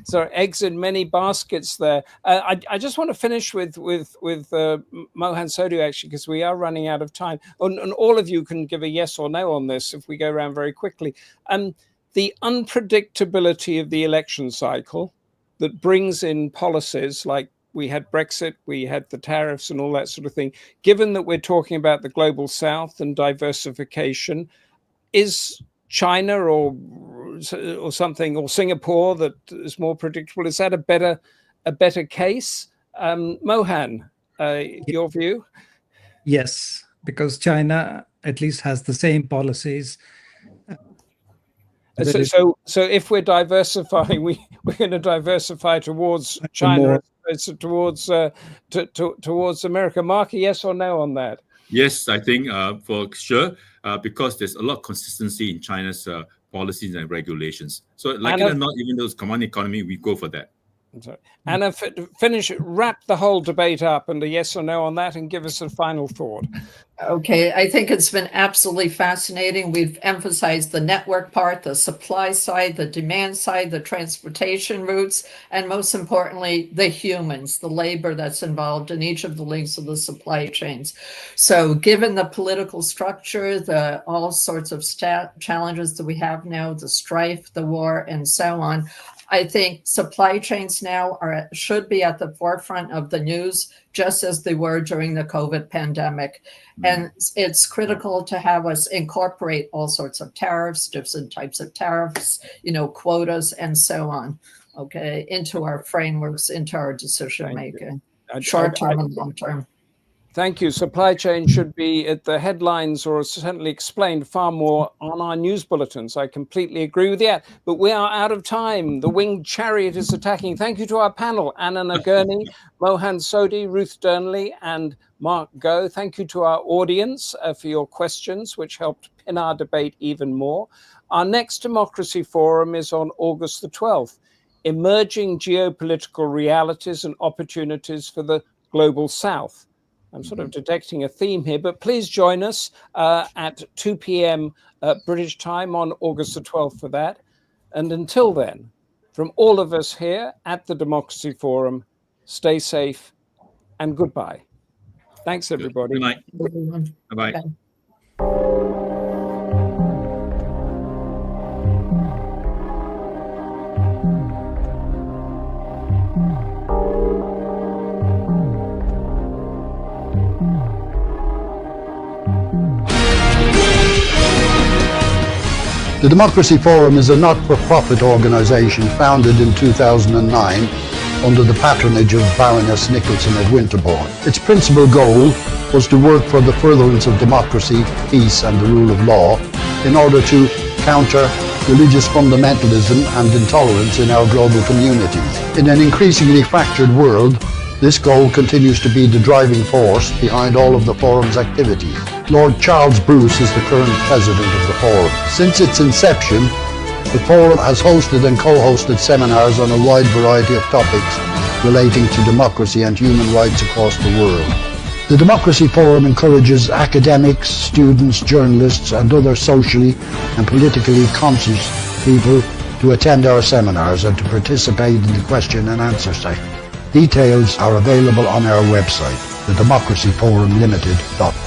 So eggs in many baskets there. I just want to finish with Mohan Sodhi, actually, because we are running out of time. And all of you can give a yes or no on this if we go around very quickly. The unpredictability of the election cycle that brings in policies like we had Brexit, we had the tariffs and all that sort of thing. Given that we're talking about the global south and diversification, is China or or something, or Singapore that is more predictable? Is that a better case? Mohan, your view? Yes, because China at least has the same policies. So if we're diversifying, we're going to diversify towards China as towards America. Mark, yes or no on that? Yes, I think for sure, because there's a lot of consistency in China's policies and regulations. So like it or not, even though it's command economy, we go for that. Anna, wrap the whole debate up and a yes or no on that and give us a final thought. Okay, I think it's been absolutely fascinating. We've emphasized the network part, the supply side, the demand side, the transportation routes, and most importantly, the humans, the labor that's involved in each of the links of the supply chains. So given the political structure, the all sorts of challenges that we have now, the strife, the war, and so on, I think supply chains now should be at the forefront of the news, just as they were during the COVID pandemic. And it's critical to have us incorporate all sorts of tariffs, different types of tariffs, quotas, and so on, okay, into our frameworks, into our decision making, short term and long term. Thank you. Supply chain should be at the headlines, or certainly explained far more on our news bulletins. I completely agree with that. But we are out of time. The winged chariot is attacking. Thank you to our panel, Anna Nagurney, ManMohan Sodhi, Ruth Dearnley, and Mark Go. Thank you to our audience for your questions, which helped pin our debate even more. Our next Democracy Forum is on August the 12th, Emerging Geopolitical Realities and Opportunities for the Global South. I'm sort of detecting a theme here, but please join us at 2 p.m. British time on August the 12th for that. And until then, from all of us here at the Democracy Forum, stay safe and goodbye. Thanks, everybody. Good night. Bye-bye. Bye. The Democracy Forum is a not-for-profit organization founded in 2009 under the patronage of Baroness Nicholson of Winterbourne. Its principal goal was to work for the furtherance of democracy, peace and the rule of law in order to counter religious fundamentalism and intolerance in our global communities. In an increasingly fractured world, this goal continues to be the driving force behind all of the Forum's activities. Lord Charles Bruce is the current president of the Forum. Since its inception, the Forum has hosted and co-hosted seminars on a wide variety of topics relating to democracy and human rights across the world. The Democracy Forum encourages academics, students, journalists, and other socially and politically conscious people to attend our seminars and to participate in the question and answer session. Details are available on our website, thedemocracyforumlimited.com.